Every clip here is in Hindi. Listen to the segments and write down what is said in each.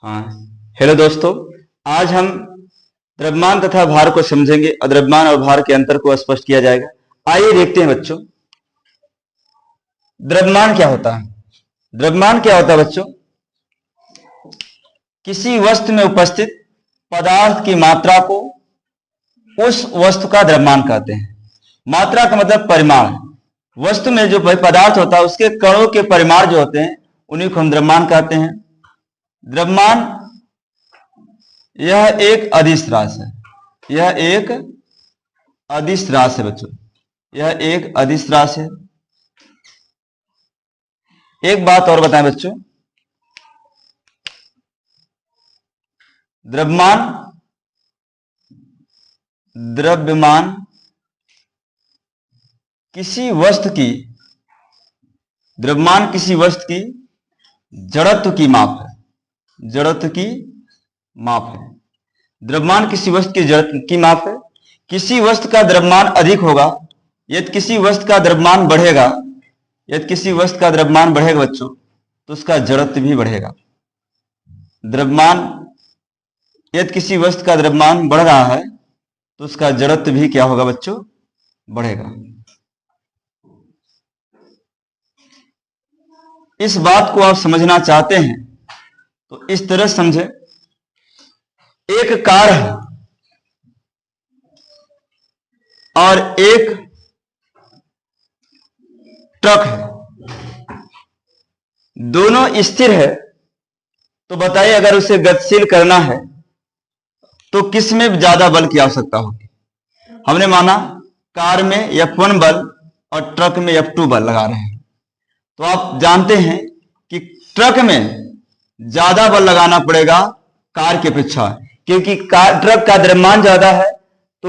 हाँ, हेलो दोस्तों। आज हम द्रव्यमान तथा भार को समझेंगे और द्रव्यमान और भार के अंतर को स्पष्ट किया जाएगा। आइए देखते हैं बच्चों, द्रव्यमान क्या होता है। द्रव्यमान क्या होता है बच्चों? किसी वस्तु में उपस्थित पदार्थ की मात्रा को उस वस्तु का द्रव्यमान कहते हैं। मात्रा का मतलब परिमाण। वस्तु में जो पदार्थ होता है उसके कणों के परिमाण जो होते हैं उन्हीं को हम द्रव्यमान कहते हैं। द्रव्यमान यह एक अदिश राशि है। यह एक अदिश राशि है बच्चों। यह एक अदिश राशि है। एक बात और बताएं बच्चों, द्रव्यमान किसी वस्तु की जड़त्व की माप है। जड़त्व की माप है। द्रव्यमान किसी वस्तु की जड़त्व की माप है। किसी वस्तु का द्रव्यमान अधिक होगा यदि किसी वस्तु का द्रव्यमान बढ़ेगा। यदि किसी वस्तु का द्रव्यमान बढ़ेगा बच्चों तो उसका जड़त्व भी बढ़ेगा। यदि किसी वस्तु का द्रव्यमान बढ़ रहा है तो उसका जड़त्व भी क्या होगा बच्चों? बढ़ेगा। इस बात को आप समझना चाहते हैं तो इस तरह समझे, एक कार है और एक ट्रक है, दोनों स्थिर है। तो बताइए अगर उसे गतिशील करना है तो किस में ज्यादा बल की आवश्यकता होगी? हमने माना कार में F1 बल और ट्रक में F2 बल लगा रहे हैं, तो आप जानते हैं कि ट्रक में ज्यादा बल लगाना पड़ेगा कार की अपेक्षा, क्योंकि ट्रक का द्रव्यमान ज्यादा है। तो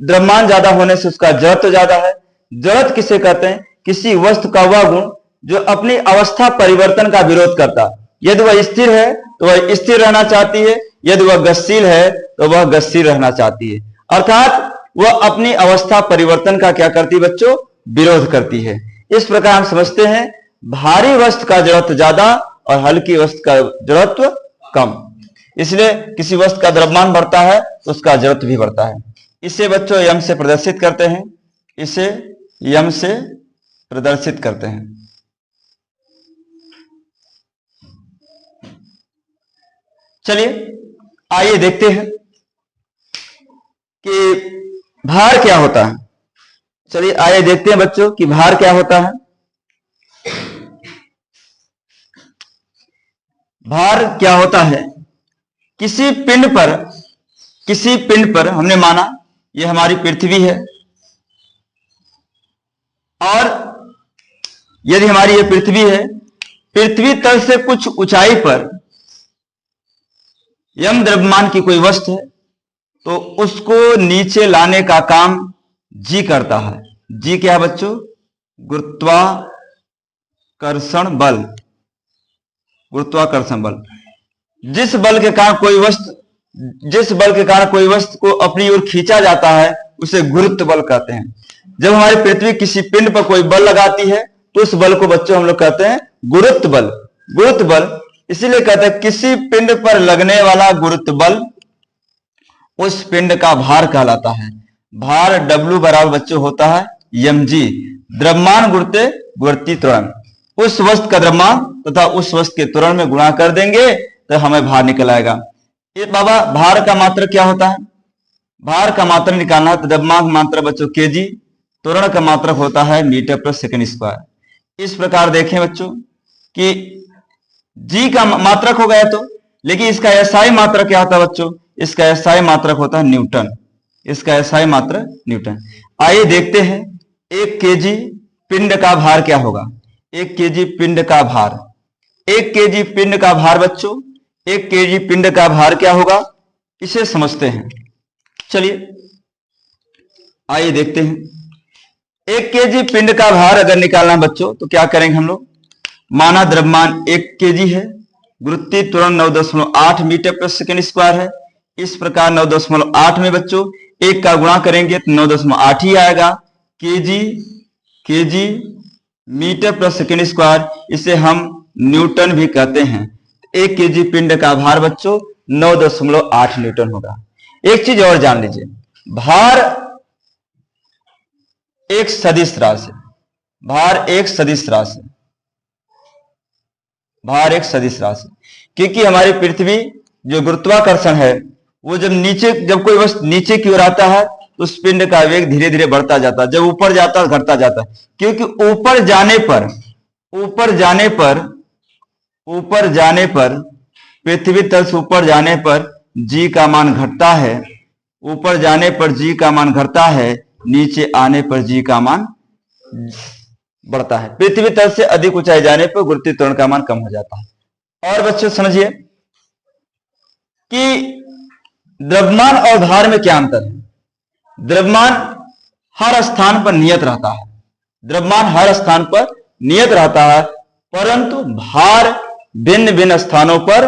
द्रव्यमान ज्यादा होने से उसका जड़त्व ज्यादा है। जड़त्व किसे कहते हैं? किसी वस्तु का वह गुण जो अपनी अवस्था परिवर्तन का विरोध करता है। यदि वह स्थिर है तो वह स्थिर रहना चाहती है, यदि वह गतिशील है तो वह गतिशील रहना चाहती है। अर्थात वह अपनी अवस्था परिवर्तन का क्या करती है बच्चों? विरोध करती है। इस प्रकार हम समझते हैं भारी वस्तु का जड़त्व ज्यादा और हल्की वस्तु का जड़त्व कम। इसलिए किसी वस्तु का द्रव्यमान बढ़ता है तो उसका जड़त्व भी बढ़ता है। इसे बच्चों यम से प्रदर्शित करते हैं। इसे यम से प्रदर्शित करते हैं। चलिए आइए देखते हैं कि भार क्या होता है। चलिए आइए देखते हैं बच्चों कि भार क्या होता है। भार क्या होता है? किसी पिंड पर हमने माना यह हमारी पृथ्वी है, और यदि हमारी यह पृथ्वी है, पृथ्वी तल से कुछ ऊंचाई पर यम द्रव्यमान की कोई वस्तु है तो उसको नीचे लाने का काम जी करता है। जी क्या है बच्चों? गुरुत्वाकर्षण बल। गुरुत्वाकर्षण बल। जिस बल के कारण कोई वस्तु को अपनी ओर खींचा जाता है उसे गुरुत्व बल कहते हैं। जब हमारी पृथ्वी किसी पिंड पर कोई बल लगाती है तो उस बल को बच्चों हम लोग कहते हैं गुरुत्व बल। गुरुत्व बल इसीलिए कहते हैं किसी पिंड पर लगने वाला गुरुत्व बल उस पिंड का भार कहलाता है। भार W बराबर बच्चों होता है mg, द्रव्यमान गुरुत्व गुरुत्वीय त्वरण। उस वस्तु का द्रव्यमान तथा उस वस्तु के त्वरण में गुणा कर देंगे तो हमें भार निकल आएगा। ये बाबा भार का मात्रक क्या होता है? भार का मात्रक निकालना है तो द्रव्यमान का मात्रक बच्चों kg, त्वरण का मात्रक होता है मीटर पर सेकंड स्क्वायर। इस प्रकार देखें बच्चों कि जी का मात्रक हो गया तो, लेकिन इसका एसआई मात्रक क्या होता है बच्चों? इसका एसआई मात्रक होता है न्यूटन। इसका एसआई मात्रक न्यूटन। आइए देखते हैं 1 केजी पिंड का भार क्या होगा। 1 केजी पिंड का भार। 1 केजी पिंड का भार बच्चों, 1 केजी पिंड का भार क्या होगा इसे समझते हैं। चलिए आइए देखते हैं। 1 केजी पिंड का भार अगर निकालना बच्चों तो क्या करेंगे हम लोग? माना द्रव्यमान 1 केजी है, गुरुत्वीय त्वरण 9.8 मीटर पर सेकंड स्क्वायर है। इस प्रकार 9.8 में बच्चों 1 का गुणा करेंगे तो 9.8 ही आएगा। केजी मीटर पर सेकंड स्क्वायर, इसे हम न्यूटन भी कहते हैं। 1 केजी पिंड का भार बच्चों 9.8 न्यूटन होगा। एक चीज और जान लीजिए, भार एक सदिश राशि, भार एक सदिश राशि, भार एक सदिश राशि, क्योंकि हमारी पृथ्वी जो गुरुत्वाकर्षण है वो जब कोई वस्तु नीचे की ओर आता है तो उस पिंड का वेग धीरे धीरे बढ़ता जाता है, जब ऊपर जाता है घटता जाता है, क्योंकि ऊपर जाने पर पृथ्वी तल से ऊपर जाने पर जी का मान घटता है, ऊपर जाने पर जी का मान घटता है, नीचे आने पर जी का मान बढ़ता है। पृथ्वी तल से अधिक ऊंचाई जाने पर गुरुत्वीय त्वरण का मान कम हो जाता है। और बच्चों समझिए कि द्रव्यमान और भार में क्या अंतर है। द्रव्यमान हर स्थान पर नियत रहता है, द्रव्यमान हर स्थान पर नियत रहता है, परंतु भार भिन्न भिन्न स्थानों पर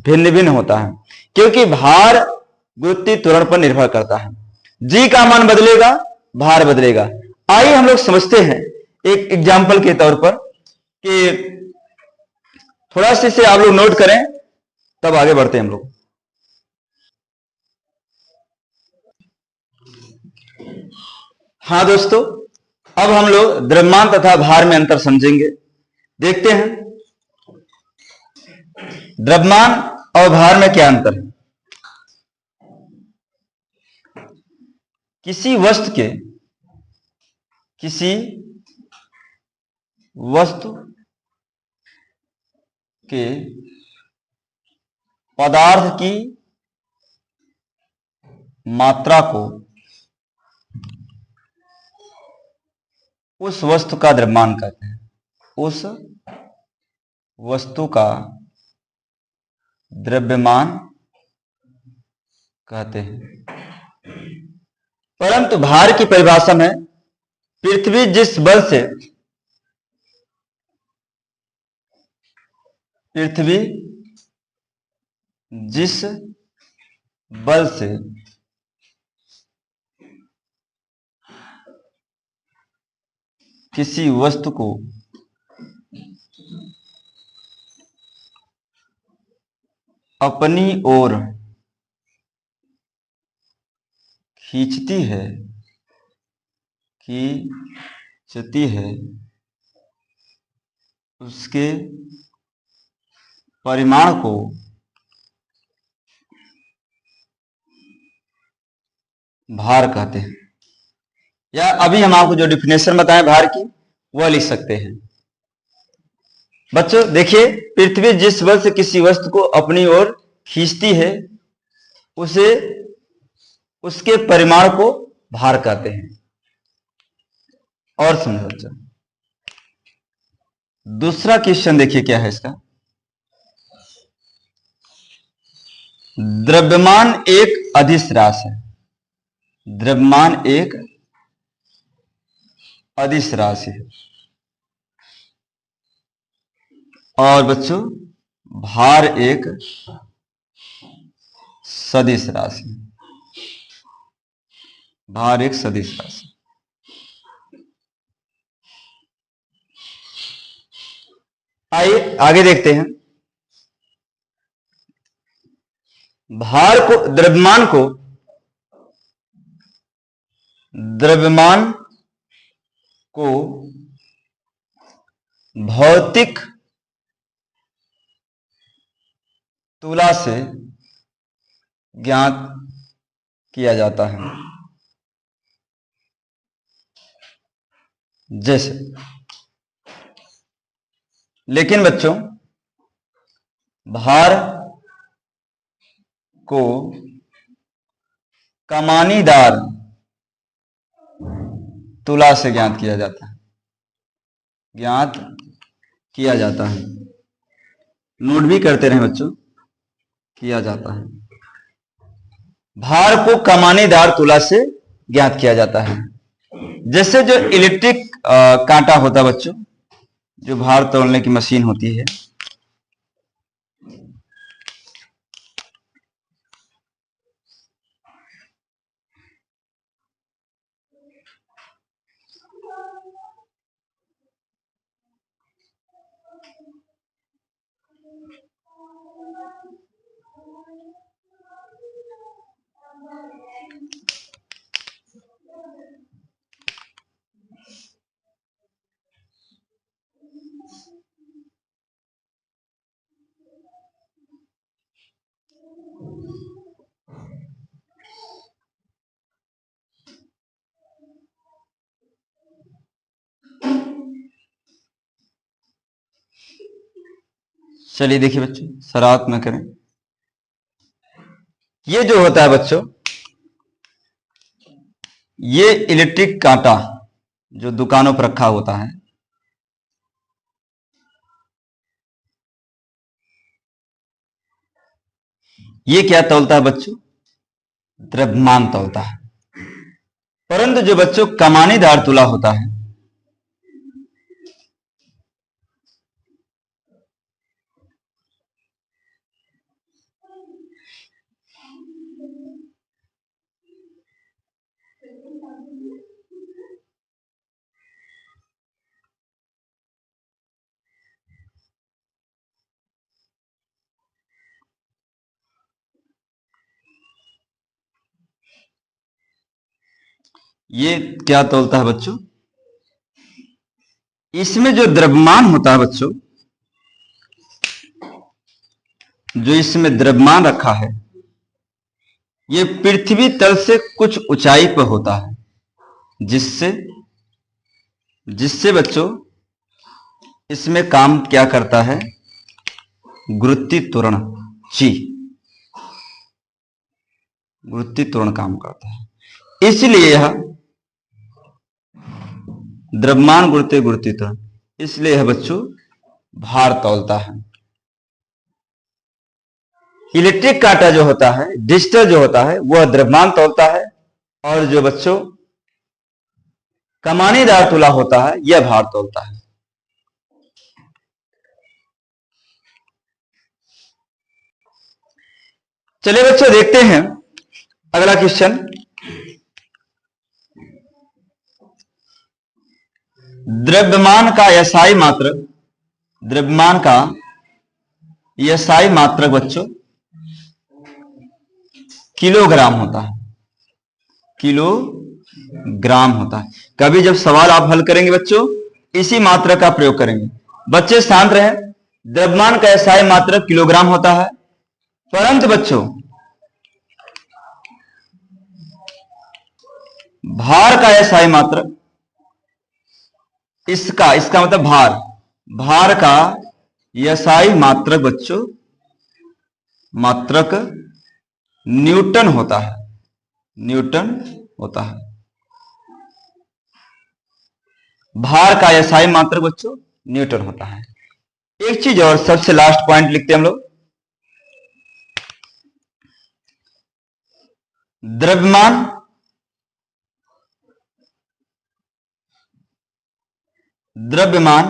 भिन्न भिन्न होता है, क्योंकि भार गुरुत्वीय त्वरण पर निर्भर करता है। जी का मान बदलेगा, भार बदलेगा। आइए हम लोग समझते हैं एक एग्जाम्पल के तौर पर, कि थोड़ा सा इसे आप लोग नोट करें तब आगे बढ़ते हैं हम लोग। हाँ दोस्तों, अब हम लोग द्रव्यमान तथा भार में अंतर समझेंगे। देखते हैं द्रव्यमान और भार में क्या अंतर है। किसी वस्तु के पदार्थ की मात्रा को उस वस्तु का द्रव्यमान कहते हैं, उस वस्तु का द्रव्यमान कहते हैं। परंतु भार की परिभाषा में पृथ्वी जिस बल से किसी वस्तु को अपनी ओर खींचती है उसके परिमाण को भार कहते हैं। या अभी हम आपको जो डिफिनेशन बताएं भार की वह लिख सकते हैं। बच्चों देखिए, पृथ्वी जिस बल से किसी वस्तु को अपनी ओर खींचती है उसे उसके परिमाण को भार कहते हैं। और समझो बच्चों, दूसरा क्वेश्चन देखिए क्या है इसका। द्रव्यमान एक अदिश राशि है, द्रव्यमान एक अदिश राशि है, और बच्चों भार एक सदिश राशि है, भार एक सदिश राशि। आइए आगे देखते हैं। द्रव्यमान को भौतिक तुला से ज्ञात किया जाता है। जैसे, लेकिन बच्चों भार को कमानीदार तुला से ज्ञात किया जाता है, नोट भी करते रहे बच्चों, किया जाता है। भार को कमानीदार तुला से ज्ञात किया जाता है। जैसे जो इलेक्ट्रिक कांटा होता है बच्चों, जो भार तोलने की मशीन होती है, चलिए देखिए बच्चों, शरारत न करें। ये जो होता है बच्चों, ये इलेक्ट्रिक कांटा जो दुकानों पर रखा होता है, ये क्या तौलता है बच्चों? द्रव्यमान तौलता है। परंतु जो बच्चों कमानीदार तुला होता है, ये क्या तौलता है बच्चों? इसमें जो द्रव्यमान होता है बच्चों, जो इसमें द्रव्यमान रखा है, ये पृथ्वी तल से कुछ ऊंचाई पर होता है, जिससे जिससे बच्चों इसमें काम क्या करता है? गुरुत्वीय त्वरण जी, गुरुत्वीय त्वरण काम करता है। इसलिए यह द्रव्यमान गुरुत्वीय त्वरण, इसलिए यह बच्चों भार तौलता है। इलेक्ट्रिक कांटा जो होता है, डिजिटल जो होता है, वह द्रव्यमान तौलता है, और जो बच्चों कमानीदार तुला होता है, यह भार तौलता है। चलिए बच्चों देखते हैं अगला क्वेश्चन। द्रव्यमान का एसआई मात्रक, द्रव्यमान का एसआई मात्रक बच्चों किलोग्राम होता है, किलोग्राम होता है। कभी जब सवाल आप हल करेंगे बच्चों, इसी मात्रक का प्रयोग करेंगे। बच्चे शांत रहें। द्रव्यमान का एसआई मात्रक किलोग्राम होता है, परंतु बच्चों भार का एसआई मात्रक, इसका मतलब भार का एसआई मात्रक बच्चों मात्रक न्यूटन होता है, न्यूटन होता है। भार का एसआई मात्रक बच्चों न्यूटन होता है। एक चीज और, सबसे लास्ट पॉइंट लिखते हैं हम लोग। द्रव्यमान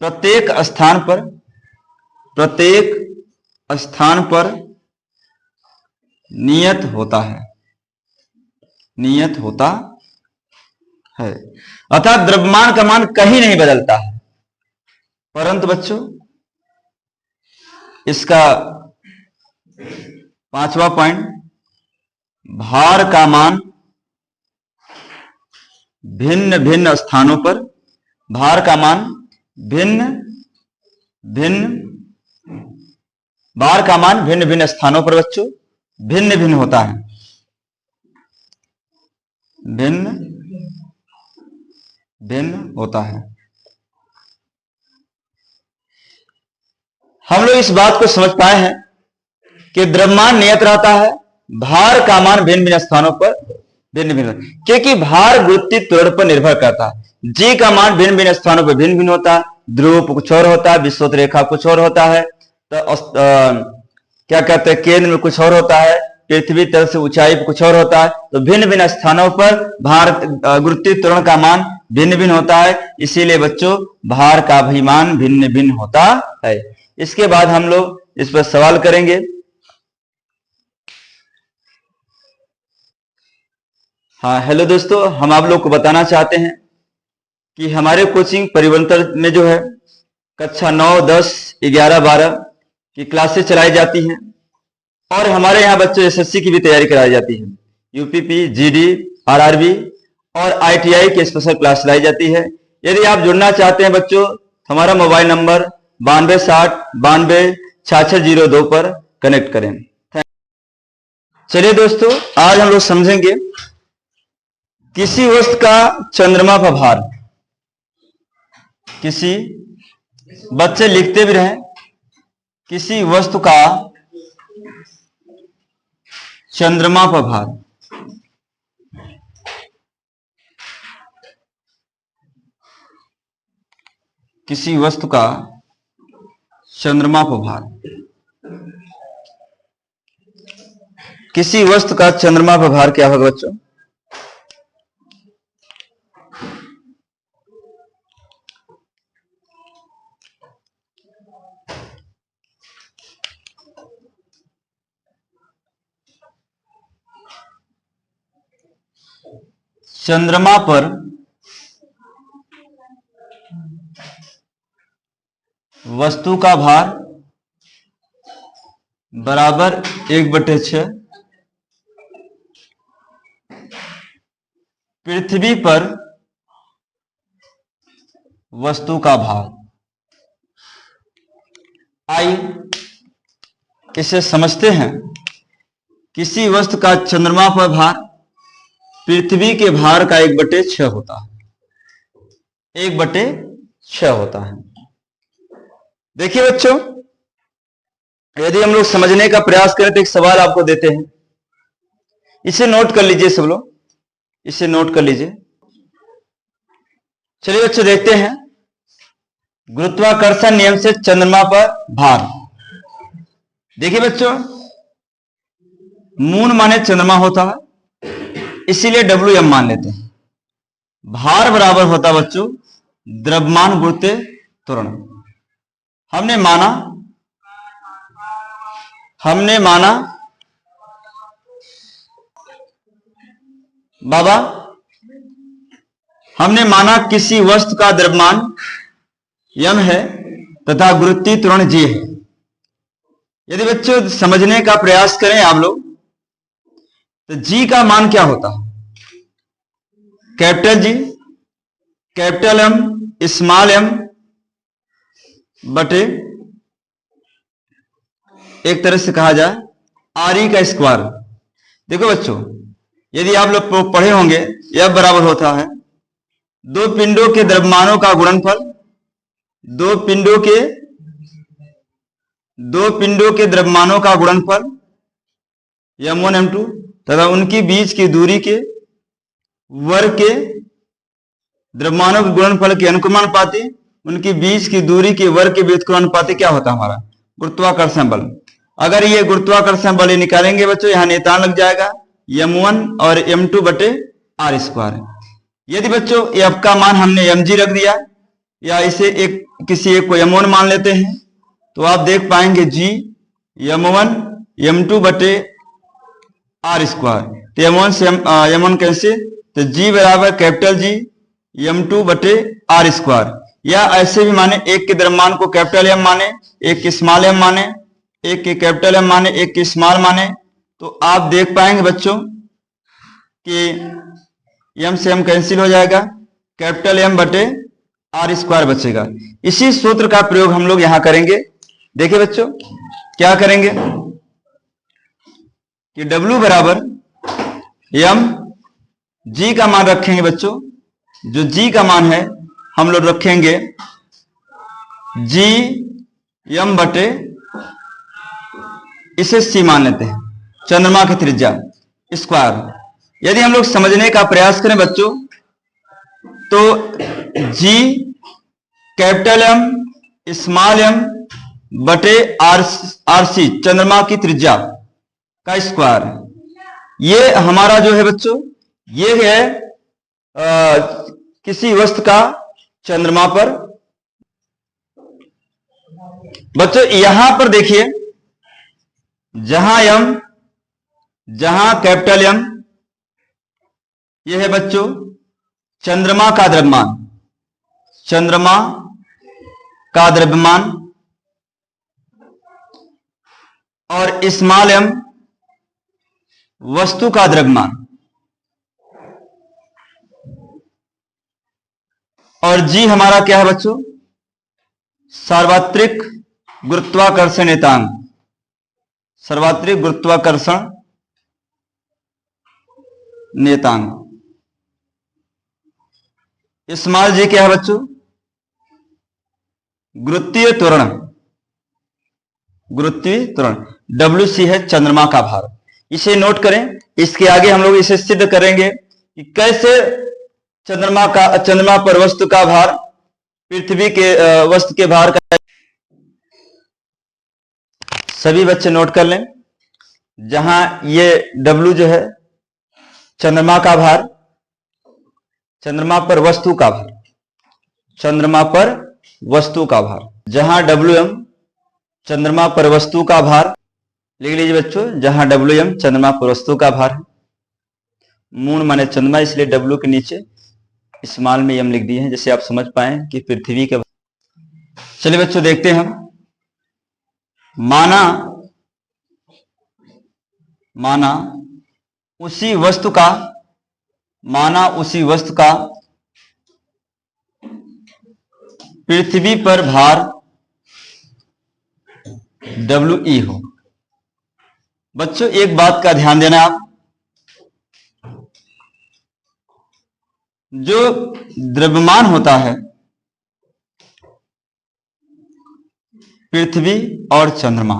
प्रत्येक स्थान पर नियत होता है, अर्थात द्रव्यमान का मान कहीं नहीं बदलता है। परंतु बच्चों इसका पांचवा पॉइंट, भार का मान भिन्न भिन्न स्थानों पर, भार का मान भिन्न भिन्न स्थानों पर बच्चों भिन्न भिन्न होता है, भिन्न होता है। हम लोग इस बात को समझ पाए हैं कि द्रव्यमान नियत रहता है, भार का मान भिन्न भिन्न स्थानों पर भिन्न, क्योंकि भार गुरुत्वीय त्वरण पर निर्भर करता है। जी का मान भिन्न भिन्न स्थानों पर भिन्न भिन्न होता है, ध्रुव पर कुछ और होता है, विषुवत रेखा कुछ और होता है, तो क्या कहते हैं, केंद्र में कुछ और होता है, पृथ्वी तल से ऊंचाई पर कुछ और होता है। तो भिन्न भिन्न स्थानों पर भार गुरुत्वीय त्वरण का मान भिन्न भिन्न होता है, इसीलिए बच्चों भार का भी मान भिन्न भिन्न होता है। इसके बाद हम लोग इस पर सवाल करेंगे। हाँ, हेलो दोस्तों, हम आप लोग को बताना चाहते हैं कि हमारे कोचिंग परिवर्तन में जो है कक्षा 9, 10, 11, 12 की क्लासेस चलाई जाती हैं, और हमारे यहाँ बच्चों एसएससी की भी तैयारी कराई जाती है। यूपीपी, जीडी, आरआरबी और आईटीआई की स्पेशल क्लास चलाई जाती है। यदि आप जुड़ना चाहते हैं बच्चों, हमारा मोबाइल नंबर 9260 92 6602 पर कनेक्ट करें। चलिए दोस्तों, आज हम लोग समझेंगे किसी वस्तु का चंद्रमा पर भार। किसी बच्चे लिखते भी रहें, किसी वस्तु का चंद्रमा पर भार। किसी वस्तु का चंद्रमा पर भार। किसी वस्तु का चंद्रमा पर भार क्या होगा बच्चों? चंद्रमा पर वस्तु का भार बराबर 1/6। पृथ्वी पर वस्तु का भार। आइए इसे समझते हैं। किसी वस्तु का चंद्रमा पर भार पृथ्वी के भार का 1/6 होता है। 1/6 होता है। देखिए बच्चों, यदि हम लोग समझने का प्रयास करें तो एक सवाल आपको देते हैं, इसे नोट कर लीजिए सब लोग, इसे नोट कर लीजिए। चलिए बच्चों देखते हैं। गुरुत्वाकर्षण नियम से चंद्रमा पर भार। देखिए बच्चों, मून माने चंद्रमा होता है, इसीलिए WM मान लेते हैं। भार बराबर होता है बच्चों द्रव्यमान गुरुत्व त्वरण। हमने माना बाबा, हमने माना किसी वस्तु का द्रव्यमान m है तथा गुरुत्वीय त्वरण g है। यदि बच्चों समझने का प्रयास करें आप लोग तो g का मान क्या होता है? Capital G, capital M, small m बटे एक तरह से कहा जाए RE का स्क्वायर। देखो बच्चों, यदि आप लोग पढ़े होंगे, यह बराबर होता है दो पिंडों के द्रव्यमानों का गुणनफल, दो पिंडों के द्रव्यमानों का गुणनफल m1 m2 तथा उनकी बीच की दूरी के वर्ग के द्रव्यमानों के गुणनफल के अनुक्रमानुपाती, उनकी बीच की दूरी के वर्ग के व्युत्क्रमानुपाती क्या होता है? हमारा गुरुत्वाकर्षण बल। अगर ये गुरुत्वाकर्षण बल निकालेंगे बच्चों, यहां नियतांक लग जाएगा m1 और m2 बटे r स्क्वायर। यदि बच्चों f का मान हमने mg रख दिया या इसे किसी एक को m1 मान लेते हैं, तो आप देख पाएंगे g m1 m2 बटे r स्क्वायर। तो m1 से m1 कैसे, तो g बराबर कैपिटल G m2 बटे r स्क्वायर। या ऐसे भी माने, एक के द्रव्यमान को कैपिटल M माने, एक के स्मॉल m माने, एक के कैपिटल M माने, एक के स्मॉल माने, तो आप देख पाएंगे बच्चों कि m से m कैंसिल हो जाएगा, कैपिटल M बटे r स्क्वायर बचेगा। इसी सूत्र का प्रयोग हम लोग यहां करेंगे। देखिए बच्चों क्या करेंगे कि W बराबर m, G का मान रखेंगे बच्चों, जो G का मान है हम लोग रखेंगे G m बटे, इसे C मान लेते हैं, चंद्रमा की त्रिज्या स्क्वायर। यदि हम लोग समझने का प्रयास करें बच्चों तो G capital M small m बटे RC चंद्रमा की त्रिज्या का स्क्वायर। ये हमारा जो है बच्चों, ये है किसी वस्तु का चंद्रमा पर। बच्चों यहां पर देखिए, जहां कैपिटल M, यह है बच्चों चंद्रमा का द्रव्यमान, चंद्रमा का द्रव्यमान, और स्मॉल m वस्तु का द्रव्यमान, और G हमारा क्या है बच्चों? सार्वत्रिक गुरुत्वाकर्षण नियतांक, सार्वत्रिक गुरुत्वाकर्षण नियतांक। स्मॉल G क्या है बच्चों? गुरुत्वीय त्वरण, गुरुत्वीय त्वरण। WC है चंद्रमा का भार। इसे नोट करें। इसके आगे हम लोग इसे सिद्ध करेंगे कि कैसे चंद्रमा पर वस्तु का भार पृथ्वी के वस्तु के भार का। सभी बच्चे नोट कर लें। जहां ये W जो है चंद्रमा का भार, चंद्रमा पर वस्तु का भार, चंद्रमा पर वस्तु का भार, जहां WM चंद्रमा पर वस्तु का भार, लिख लीजिए बच्चों, जहां WM चंद्रमा पर वस्तु का भार है। मून माने चंद्रमा, इसलिए W के नीचे स्मॉल में M लिख दिए हैं, जैसे आप समझ पाए कि पृथ्वी के। चलिए बच्चों देखते हैं हम। माना उसी वस्तु का पृथ्वी पर भार WE हो। बच्चों एक बात का ध्यान देना आप, जो द्रव्यमान होता है पृथ्वी और चंद्रमा,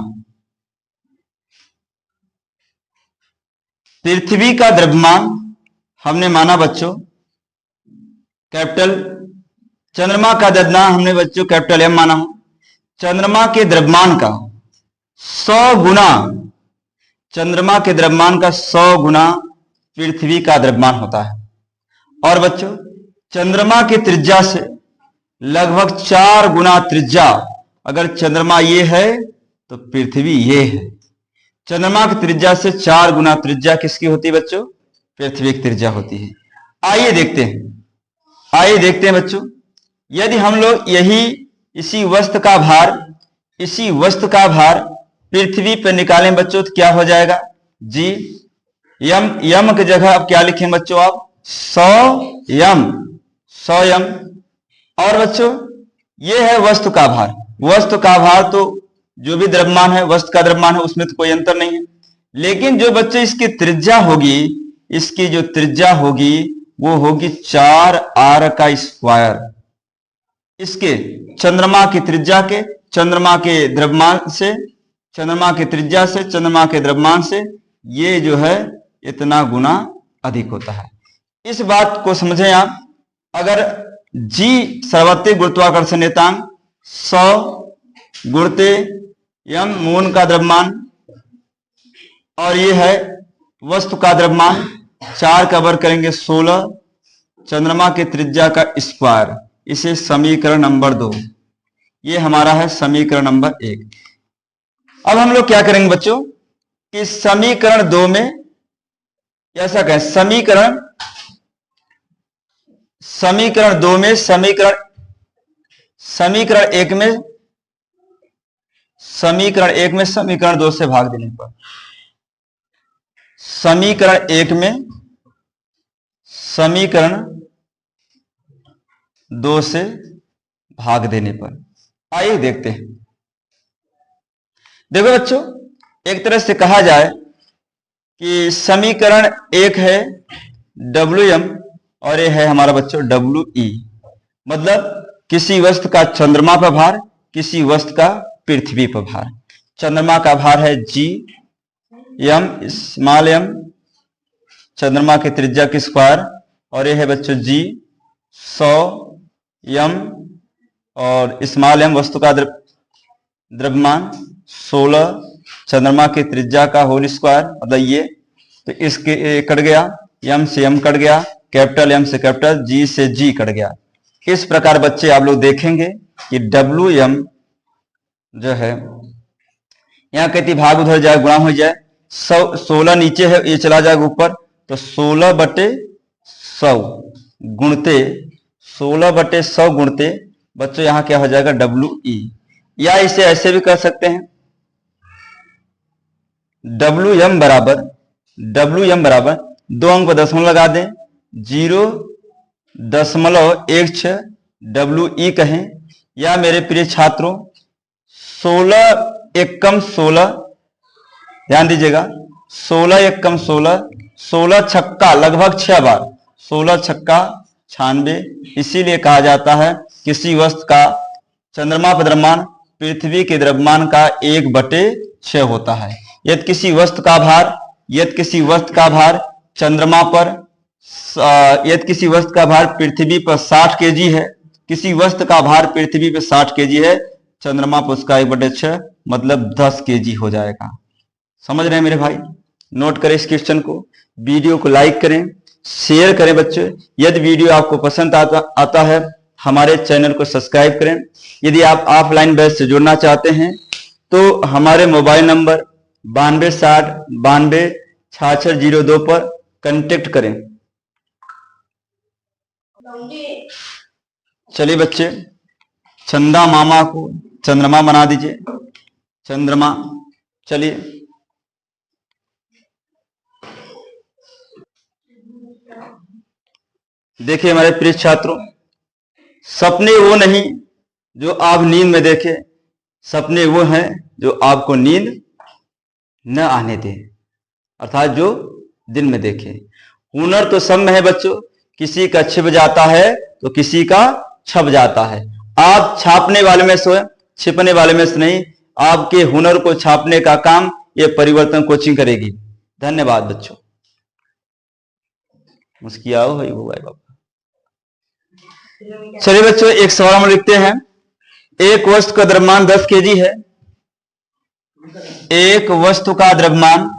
पृथ्वी का द्रव्यमान हमने माना बच्चों कैपिटल, चंद्रमा का द्रव्यमान हमने बच्चों कैपिटल M माना है। चंद्रमा के द्रव्यमान का 100 गुना, चंद्रमा के द्रव्यमान का 100 गुना पृथ्वी का द्रव्यमान होता है। और बच्चों चंद्रमा की त्रिज्या से लगभग 4 गुना त्रिज्या, अगर चंद्रमा ये है तो पृथ्वी ये है। चंद्रमा की त्रिज्या से 4 गुना त्रिज्या किसकी होती है बच्चों? पृथ्वी की त्रिज्या होती है। आइए देखते हैं बच्चों, यदि हम लोग इसी वस्तु का भार पृथ्वी पर निकालें बच्चों तो क्या हो जाएगा जी? यम की जगह अब क्या लिखें बच्चों आप? 100 यम। और बच्चों ये है वस्तु का भार। वस्तु का भार तो जो भी द्रव्यमान है, वस्तु का द्रव्यमान है, उसमें तो कोई अंतर नहीं है। लेकिन जो बच्चों इसकी त्रिज्या होगी, इसकी जो त्रिज्या होगी वो होगी 4r का स्क्वायर। इसके चंद्रमा की त्रिज्या के, चंद्रमा के द्रव्यमान से, चंद्रमा की त्रिज्या से, चंद्रमा के द्रव्यमान से ये जो है इतना गुना अधिक होता है। इस बात को समझें आप। अगर G सर्वाधिक गुरुत्वाकर्षण नियतांक 100 गुणते M मून का द्रव्यमान, और ये है वस्तु का द्रव्यमान, 4 का वर्ग करेंगे 16, चंद्रमा के त्रिज्या का स्क्वायर। इसे समीकरण नंबर 2, ये हमारा है समीकरण नंबर 1। अब हम लोग क्या करेंगे बच्चों कि समीकरण 2 में ऐसा कहें, समीकरण 2 में समीकरण 1 में समीकरण 2 से भाग देने पर, समीकरण 1 में समीकरण 2 से भाग देने पर। आइए देखते हैं। देखो बच्चों, एक तरह से कहा जाए कि समीकरण 1 है WM और ये है हमारा बच्चों WE। मतलब किसी वस्तु का चंद्रमा पर भार, किसी वस्तु का पृथ्वी पर भार। चंद्रमा का भार है G, M स्मॉल m, चंद्रमा की त्रिज्या की स्क्वायर, और ये है बच्चों G 100 M और स्मॉल m वस्तु का द्रव्यमान 16, चंद्रमा की त्रिज्या का होल स्क्वायर, मतलब ये। तो इसके कट गया, M से M कट गया, कैपिटल M से कैपिटल, G से G कट गया। इस प्रकार बच्चे आप लोग देखेंगे कि WM जो है, यहां कहती भाग उधर जाए गुणा हो जाए, 16 नीचे है, ये चला जाएगा ऊपर, तो 16/100 गुणते 16/100 गुणते बच्चों यहां क्या हो जाएगा WE। या इसे ऐसे भी कर सकते हैं, WM बराबर 2 अंक पर दशमलव लगा दें, 0.16 WE कहें। या मेरे प्रिय छात्रों 16 एकम 16, ध्यान दीजिएगा, 16 एकम 16, 16 छक्का लगभग 6 बार, 16 छक्का 96। इसीलिए कहा जाता है किसी वस्तु का चंद्रमा पर द्रव्यमान पृथ्वी के द्रव्यमान का 1/6 होता है। यदि किसी वस्तु का भार चंद्रमा पर यदि किसी वस्तु का भार पृथ्वी पर 60 केजी है, किसी वस्तु का भार पृथ्वी पर 60 केजी है, चंद्रमा पर उसका 1/6 मतलब 10 केजी हो जाएगा। समझ रहे हैं मेरे भाई? नोट करें इस क्वेश्चन को, वीडियो को लाइक करें, शेयर करें बच्चों। यदि वीडियो आपको पसंद आता है हमारे चैनल को सब्सक्राइब करें। यदि आप ऑफलाइन बैच से जुड़ना चाहते हैं तो हमारे मोबाइल नंबर 9260926602 पर कांटेक्ट करें। चलिए बच्चे, चंदा मामा को चंद्रमा बना दीजिए। चंद्रमा, चलिए देखिए हमारे प्रिय छात्रों, सपने वो नहीं जो आप नींद में देखें, सपने वो हैं जो आपको नींद न आने दें, अर्थात जो दिन में देखें। हुनर तो सब में है बच्चों, किसी का छिप जाता है तो किसी का छप जाता है। आप छापने वाले में से, छिपने वाले में से नहीं, आपके हुनर को छापने का काम ये परिवर्तन कोचिंग करेगी। धन्यवाद बच्चों। मुस्कियाओ भाई वो भाई बाबा। चलिए बच्चों, एक सवाल हम लिखते हैं। एक वस्तु का द्रव्यमान 10 केजी है। एक वस्तु का द्रव्यमान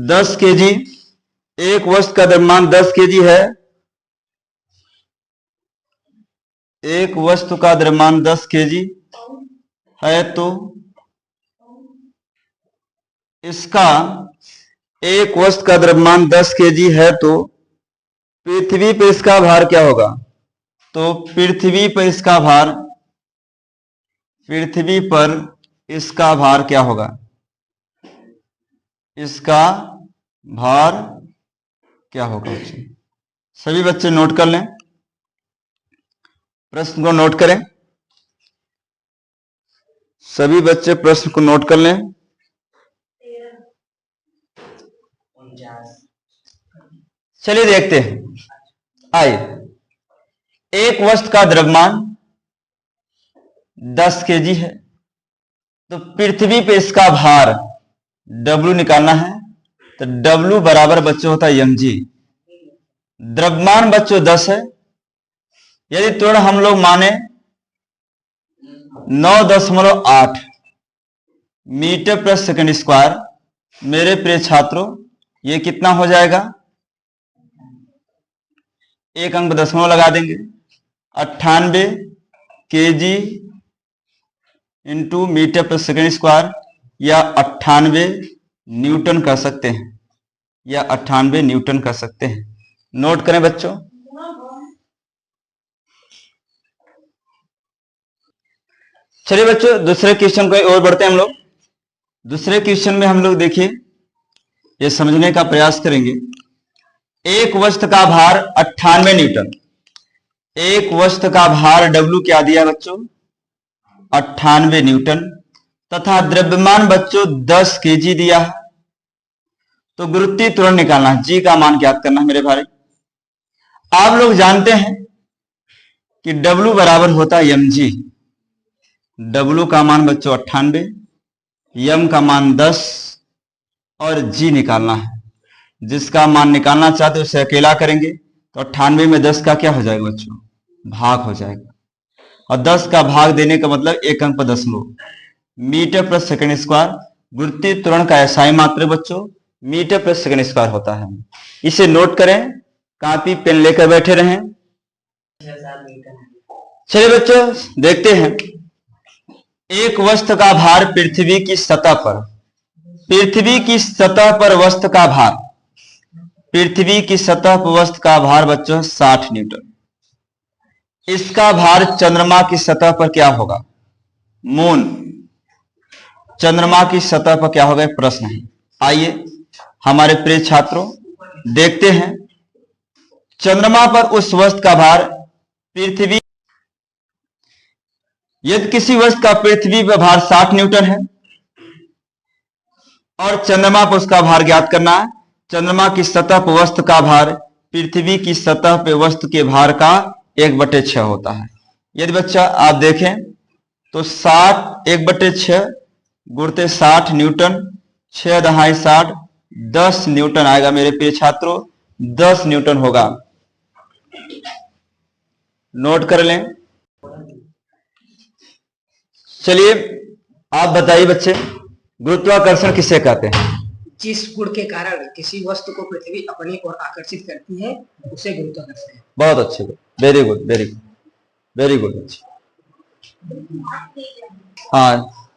10 केजी, एक वस्तु का द्रव्यमान 10 केजी है। एक वस्तु का द्रव्यमान 10 केजी है तो इसका, एक वस्तु का द्रव्यमान 10 केजी है तो पृथ्वी पर इसका भार क्या होगा? तो पृथ्वी पर इसका भार क्या होगा? इसका भार क्या होगा? सभी बच्चे नोट कर लें, प्रश्न को नोट करें। सभी बच्चे प्रश्न को नोट कर लें। चलिए देखते हैं। आइए, एक वस्तु का द्रव्यमान 10 केजी है तो पृथ्वी पे इसका भार W निकालना है। तो W बराबर बच्चों होता है mg। द्रव्यमान बच्चों 10 है। यदि थोड़ा हम लोग माने 9.8 मीटर प्रति सेकंड स्क्वायर, मेरे प्रिय छात्रों ये कितना हो जाएगा? एक अंक दशमलव लगा देंगे। 98 केजी इंटू मीटर प्रति सेकंड स्क्वायर, या 98 न्यूटन कर सकते हैं, नोट करें बच्चों। चलिए बच्चों, दूसरे क्वेश्चन को और बढ़ते हैं हम लोग। दूसरे क्वेश्चन में हम लोग देखिए, ये समझने का प्रयास करेंगे। एक वस्तु का भार 98 न्यूटन, एक वस्तु का भार W क्या दिया बच्चों? 98 न्यूटन, तथा द्रव्यमान बच्चों 10 केजी दिया है। तो गुरुत्वीय त्वरण निकालना है, G का मान ज्ञात करना है मेरे भाई। आप लोग जानते हैं कि W बराबर होता है mg। W का मान बच्चों 98, m का मान 10 और G निकालना है। जिसका मान निकालना चाहते उसे अकेला करेंगे तो 98 में 10 का क्या हो जाएगा बच्चों? भाग हो जाएगा। और 10 का भाग देने का मतलब एक अंक पर दशमलव, मीटर प्रति सेकंड स्क्वायर। गुरुत्वीय त्वरण का SI मात्रा बच्चों मीटर प्रति सेकंड स्क्वायर होता है। इसे नोट करें, कॉपी पेन लेकर बैठे रहें। चलिए बच्चों देखते हैं। एक वस्तु का भार पृथ्वी की सतह पर, पृथ्वी की सतह पर वस्तु का भार बच्चों 60 न्यूटन। इसका भार चंद्रमा की सतह पर क्या होगा? मून, चंद्रमा की सतह पर क्या होगा? प्रश्न है। आइए हमारे प्रिय छात्रों देखते हैं। चंद्रमा पर उस वस्तु का भार पृथ्वी, यदि किसी वस्तु का पृथ्वी पर भार 60 न्यूटन है और चंद्रमा पर उसका भार ज्ञात करना है। चंद्रमा की सतह पर वस्तु का भार पृथ्वी की सतह पे वस्तु के भार का 1/6 होता है। यदि बच्चा आप देखें तो 60 1/6 गुणते 60 न्यूटन, 6 दहाई 60, 10 न्यूटन आएगा मेरे प्रिय छात्रों, 10 न्यूटन होगा। नोट कर लें। चलिए आप बताइए बच्चे, गुरुत्वाकर्षण किसे कहते हैं? जिस गुण के कारण किसी वस्तु को पृथ्वी अपनी ओर आकर्षित करती है उसे गुरुत्वाकर्षण है। बहुत अच्छे, very good, very good, very good बच्चे।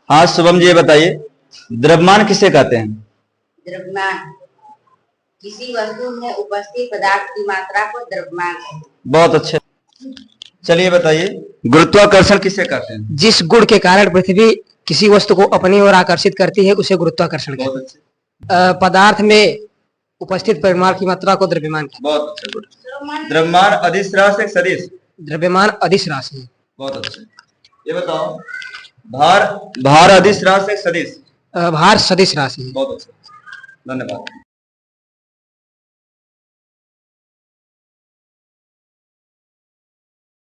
हाँ शुभम जी, ये बताइए द्रव्यमान किसे कहते हैं? द्रव्यमान किसी वस्तु में उपस्थित पदार्थ की मात्रा को द्रव्यमान कहते हैं। बहुत अच्छे। चलिए बताइए गुरुत्वाकर्षण किसे कहते हैं? जिस गुण के कारण पृथ्वी किसी वस्तु को अपनी ओर आकर्षित करती है उसे गुरुत्वाकर्षण कहते हैं। पदार्थ में उपस्थित परिमाण की मात्रा को द्रव्यमान कहते हैं। बहुत अच्छा, गुड। द्रव्यमान अदिश राशि सदिश? द्रव्यमान अदिश राशि है। बहुत अच्छा। ये बताओ भार अदिश राशि सदिश? भार सदिश राशि है। बहुत अच्छा, धन्यवाद।